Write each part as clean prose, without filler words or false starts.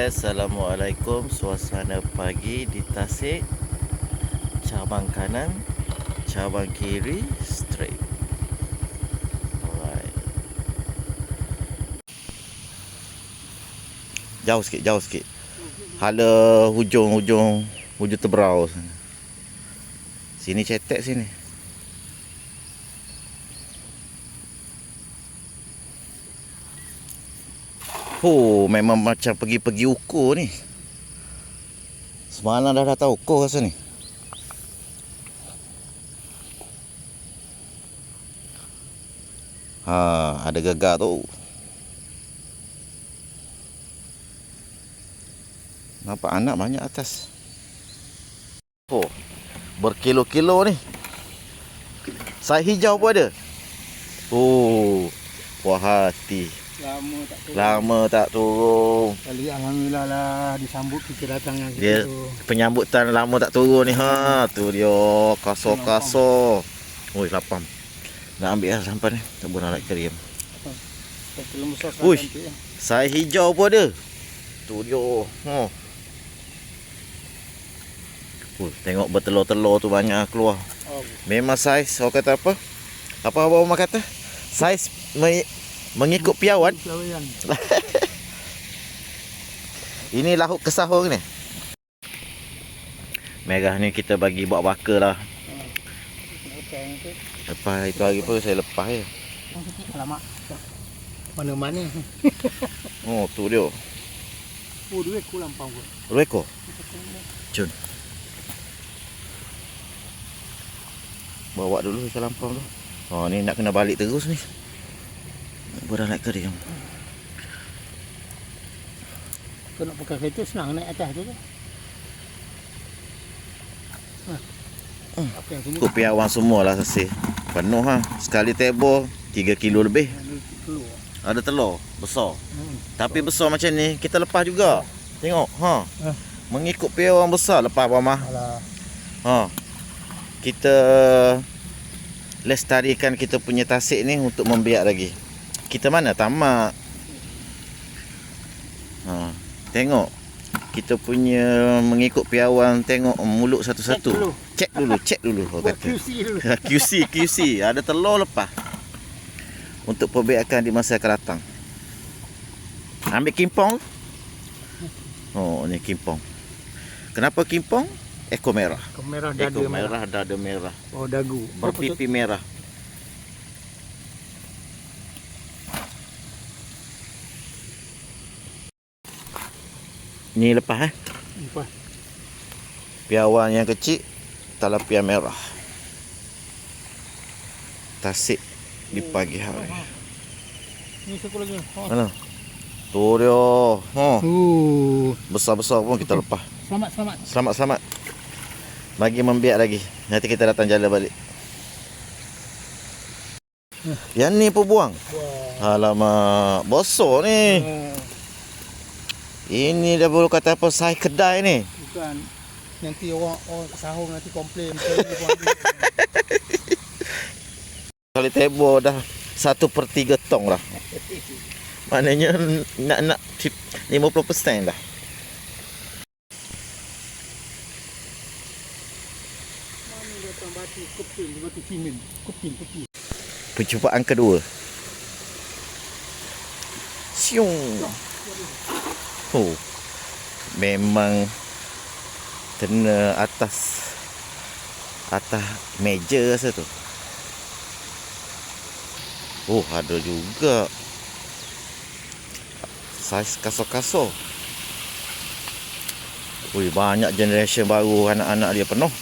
Assalamualaikum. Suasana pagi di Tasik. Cabang kanan, cabang kiri, straight. Alright. Jauh sikit. Hala hujung Tebrau sana. Sini cetek sini. Oh, memang macam pergi ukur ni. Semalam dah datang ukur rasa ni. Ada gegar tu. Nampak anak banyak atas. Oh, berkilo-kilo ni. Saiz hijau pun ada. Oh, puas hati. Lama tak turun. Kali alhamdulillah lah disambut kita datang yang dia tu. Penyambutan lama tak turun ni. Tu dia kasar. Oi, lapam. Nak ambil lah sampan ni. Tak boleh nak kirim. Uish, saiz hijau pun ada. Tu dia. Tengok bertelur-telur tu banyak keluar. Memang saiz, orang kata apa? Apa abang kata? Saiz mengikut piawan. Ini lahuk ke sahur ni. Merah ni kita bagi buat bakar lah. Lepas itu hari pun saya lepas je. Alamak. Mana-mana. Oh, tu dia. Oh, 2 ekor lampau pun. 2 ekor? Cun. Bawa dulu ikan lampau tu. Oh, ni nak kena balik terus ni. Dah naik kering. Kau nak pakai kereta senang naik atas tu kan. Ikut piawan semualah sasih. Penuh sekali tebor 3 kilo lebih. Ada telur besar. Tapi besar macam ni kita lepas juga. Tengok mengikut piawan besar lepas Mama. Kita lestarikan kita punya Tasik ni untuk membiak lagi. Kita mana tamak. Tengok kita punya mengikut piawan, tengok mulut satu-satu. Cek dulu orang kata. QC. Ada telur lepas. Untuk perbiakan di masa akan datang. Ambil kimpong. Oh, ni kimpong. Kenapa kimpong? Ekor merah. Ekor merah, dada merah. Oh, dagu. Berpipi merah. Ni lepas Lepas. Piawan yang kecil, talapia merah. Tasik di pagi hari. Ni satu lagi. Mana? Tu dia. Besar-besar pun kita lepas. Selamat. Bagi membiak lagi. Nanti kita datang jalan balik. Yang ni pun buang. Alamak, besar ni. Ini dah boleh kata apa, saiz kedai ni. Bukan. Nanti orang sahur nanti komplain. Kali tebor dah 1/3 tong lah. Maknanya nak 50% dah. Mana datang batu simen. Kuping. Percubaan kedua. Siung. Memang kena atas meja rasa tu. Ada juga saiz kasar-kasar. Banyak generation baru, anak-anak dia penuh.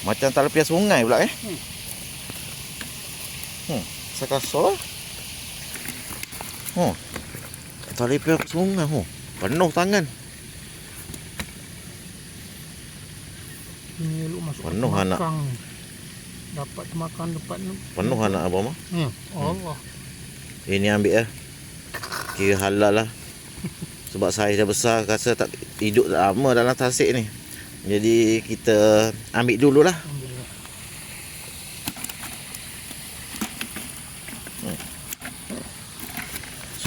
Macam talapia sungai pula kasar. Talapia sungai penuh tangan. Ini lu masuk penuh anak. Dapat makan depan tu. Penuh anak abang mah. Allah. Ini ambil kira halal lah. Sebab saiz dah besar, rasa tak hidup lama dalam Tasik ni. Jadi kita ambil dululah.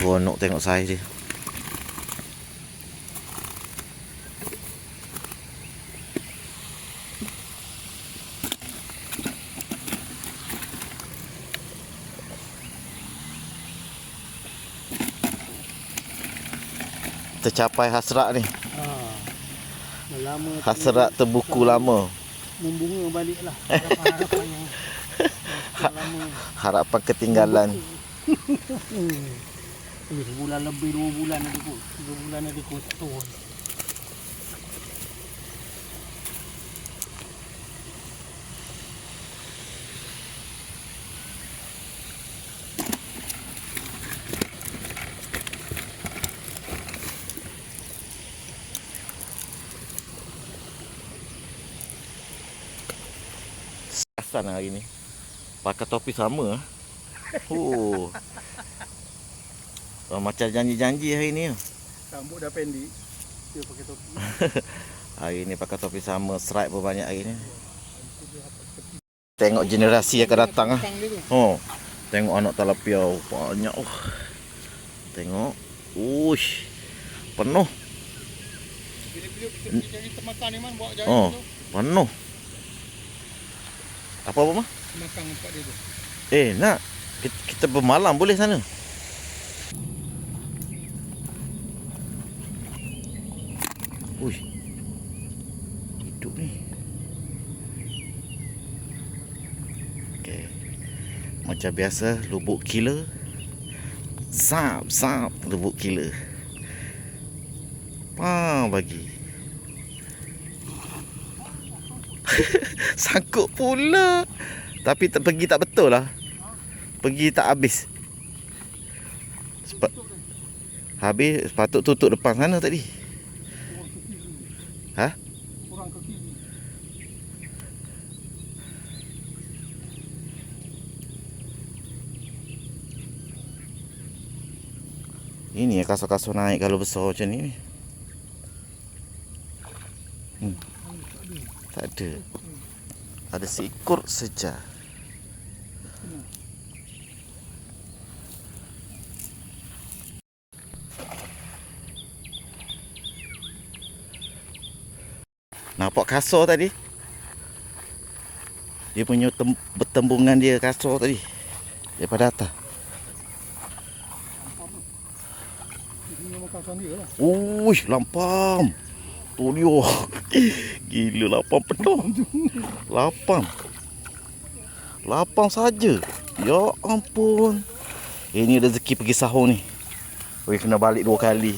Seronok tengok saiz dia. Tercapai hasrat ni. Dah lama Hasrat terbuku lama. membunga baliklah harapan yang dah lama. Harapan ketinggalan. Sebulan lebih, 2 bulan ada kot. 3 bulan ada kot, tak tahu. Asan hari ni. Pakai topi sama. Oh. Macam janji-janji hari ni. Rambut dah pendek, dia pakai topi. Hari ni pakai topi sama, stripe pun banyak hari ni. Tengok generasi yang akan datang ah. Oh. Tengok anak talapiau banyak. Tengok. Uish. Penuh. Bila-bila kita pergi cari makan ni man, bawa jalan tu. Penuh. Apa mah? Makan tempat dia tu. Nak. Kita bermalam boleh sana. Ui. Hidup ni. Okey. Macam biasa lubuk killer. Sap lubuk killer. Bagi. Sangkut pula. Tapi pergi tak betul lah. Pergi tak habis. Habis sepatut tutup depan sana tadi. Ha? Kurang ke kiri. Ini ya kasar-kasar naik kalau besar macam ni. Tak ada. Ada seekor saja. Nampak kasar tadi? Dia punya bertembungan dia kasar tadi. Daripada atas. Ini memang kawasan dia lah. Uish, lampam. Tu dia. Gila lapam penuh. Lapam saja. Ya ampun. Ini rezeki pergi sahur ni. Oi, kena balik 2 kali.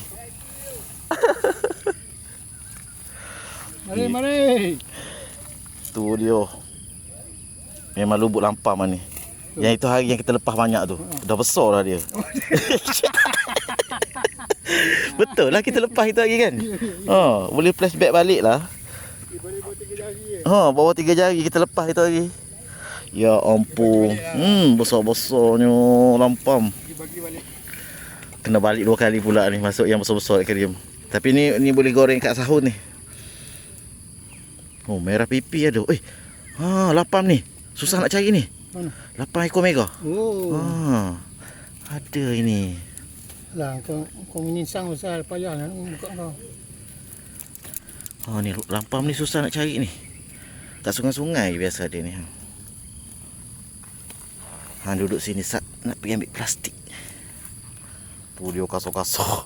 Mari. Tu dia. Memang lubuk lampam ni. Yang itu hari yang kita lepas banyak tu. Dah besar dah dia. Betul lah kita lepas itu hari kan. Boleh flashback balik lah. Boleh bawa 3 jari. Bawa 3 jari kita lepas itu hari. Ya ampun. Besar-besarnya lampam. Bagi balik. Kena balik 2 kali pula ni masuk yang besar-besar akuarium. Tapi ni boleh goreng kat sahur ni. Merah pipi ada. Lapam ni. Susah nak cari ni. Mana? Lapam ekor mega. Ada ini. Lah kau menyinsang besar payah nak buka kau. Ni lampam ni susah nak cari ni. Kat sungai-sungai biasa dia ni. Duduk sini sat nak pergi ambil plastik. Tu dia kasar-kasar.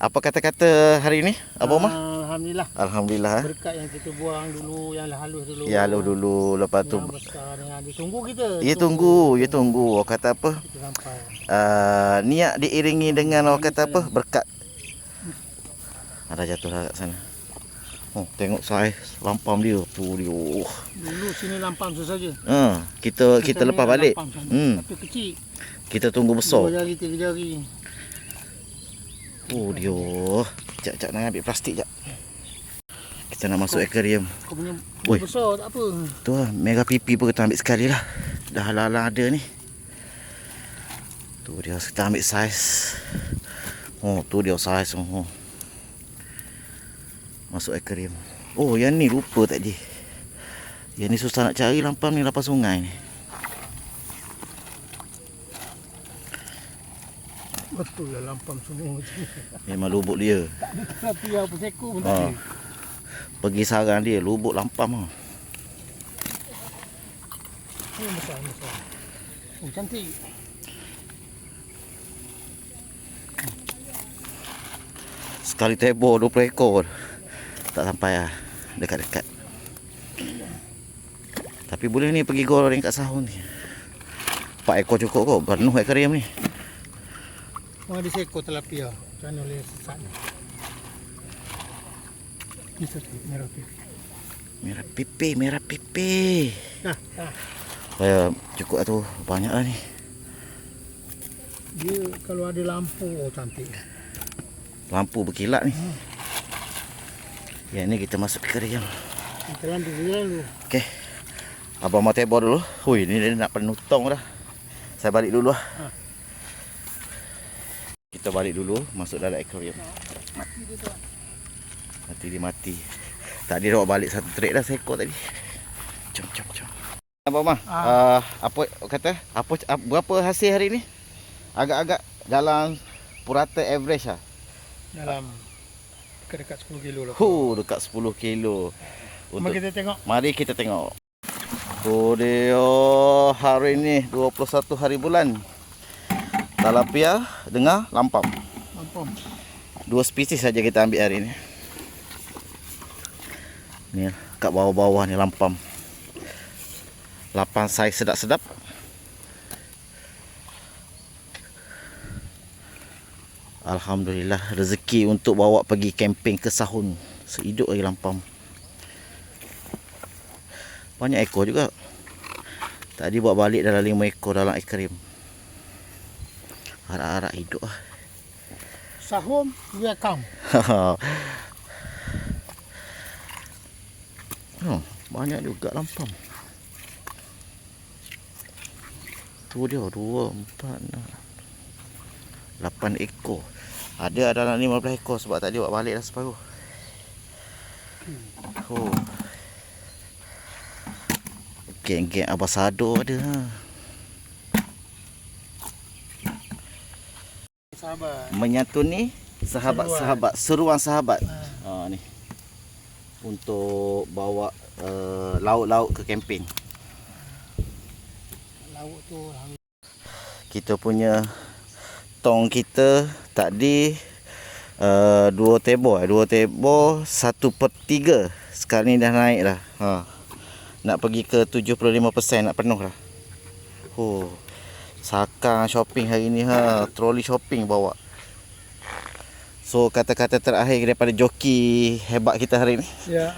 Apa kata-kata hari ni? Abang Mah? Alhamdulillah. Alhamdulillah. Berkat yang kita buang dulu, yang halus dulu. Ya halus dulu, lepas tu yang besar yang dia tunggu kita. Ya tunggu. Orang kata apa? Kita sampai. Niat diiringi dengan orang kata apa? Berkat. Ada jatuh dah kat sana. Tengok saiz lampam dia. Tu dia. Dulu sini lampam saja. Kita lepas balik. Tapi kecil. Kita tunggu besar. 2 jari, 3 jari. Oh dia. Sekejap nak ambil plastik sekejap. Kita nak masuk akuarium. Kau punya Oi. besar tak apa. Tu lah mega pipi pun kita ambil sekali lah. Dah halang ada ni. Tu dia kita ambil saiz. Tu dia saiz. Masuk akuarium. Yang ni lupa tadi. Yang ni susah nak cari lampam ni, lapar sungai ni. Betul lah lampam semua. Memang lubuk dia. Tak ada tilapia pun seko pun tak Ha. ada. Pergi sarang dia, lubuk lampam. Ini besar. Oh, cantik. Sekali tebor 20 ekor. Tak sampai lah. Dekat-dekat. Tapi boleh ni pergi goreng kat sahur ni. 4 ekor cukup kot. Penuh akuarium ni. Oh, ada seko tilapia. Macam mana boleh sesak ni? Ni satu merah pipi. Merah pipi. Nah. Cukup lah tu. Banyak lah ni. Dia kalau ada lampu, oh cantik. Lampu berkilat ni. Yang ni kita masuk ke akuarium. Jalan dulu. Okey. Abang mau tebor dulu. Hui, ni dia nak penutong dah. Saya balik dulu lah. Kita balik dulu, masuk dalam akuarium. Mati dia tu. Mati dia mati. Tadi dah balik satu trek dah seekor tadi. Jom. Abang Mah, apa kata? Berapa hasil hari ni? Agak-agak dalam purata average lah. Dalam dekat 10 kilo lah. Dekat 10 kilo. Mari kita tengok. Oh dia, hari ni 21 hari bulan. Tilapia dengan lampam. Dua spesies saja kita ambil hari ni. Ni kat bawah-bawah ni lampam. 8 saiz sedap-sedap. Alhamdulillah, rezeki untuk bawa pergi camping ke Sahun. Sehidup lagi lampam. Banyak ekor juga. Tadi buat balik dalam 5 ekor dalam akuarium. Harap-harap hidup lah. Sahum, welcome. Banyak juga lampam. Tu dia 2, 4, 8 ekor. Ada dalam 15 ekor sebab tadi buat balik dah separuh. Geng-geng abasado ada. Sahabat. Menyatu ni sahabat-sahabat, seruan sahabat. Ni. Untuk bawa lauk-lauk ke camping. Lauk tu Kita punya tong kita tadi 2 tebor 1/3. Sekarang ni dah naik dah. Nak pergi ke 75%, nak penuh dah. Sakang shopping hari ni troli shopping bawa. So kata-kata terakhir daripada joki hebat kita hari ni. Ya,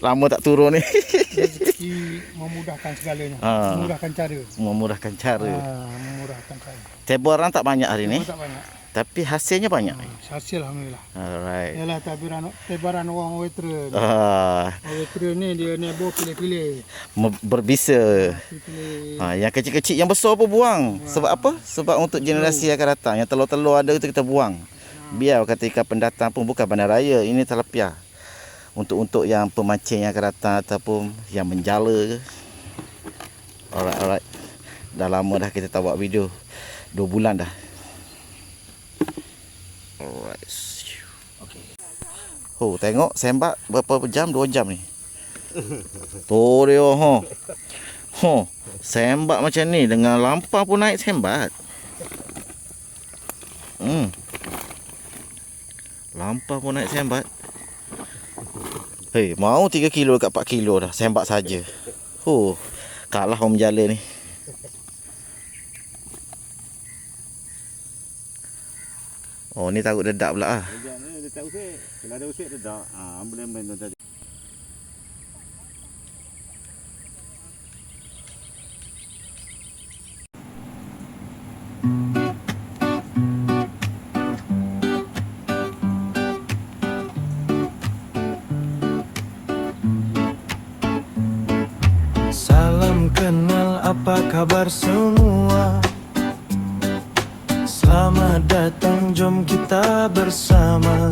lama tak turun ni. rezeki memudahkan segalanya. Memudahkan cara. Teboran tak banyak hari ni. Tak banyak. Tapi hasilnya banyak. Hasil alhamdulillah. Alright. Yalah tebaran orang veteran. Veteran ni dia nebo pilih-pilih. Berbisa. Pilih. Yang kecil-kecil, yang besar pun buang. Sebab apa? Sebab untuk generasi akan datang. Yang telur-telur ada tu kita buang. Biar ketika pendatang pun bukan bandaraya, ini tilapia. Untuk yang pemancing yang akan datang ataupun yang menjala ke. Alright. Dah lama dah kita tak buat video. 2 bulan dah. Alright. Okay. Tengok sembak berapa jam? 2 jam ni. Tu dia sembak macam ni dengan lampau pun naik sembat. Lampau pun naik sembat. Mau 3 kilo dekat 4 kilo dah sembat saja. Kalah orang menjala ni. Ni takut dedak pula ah. Dedak usik. Kalau ada usik dedak. Boleh main tadi. Salam kenal, apa kabar semua? Selamat datang, jom kita bersama.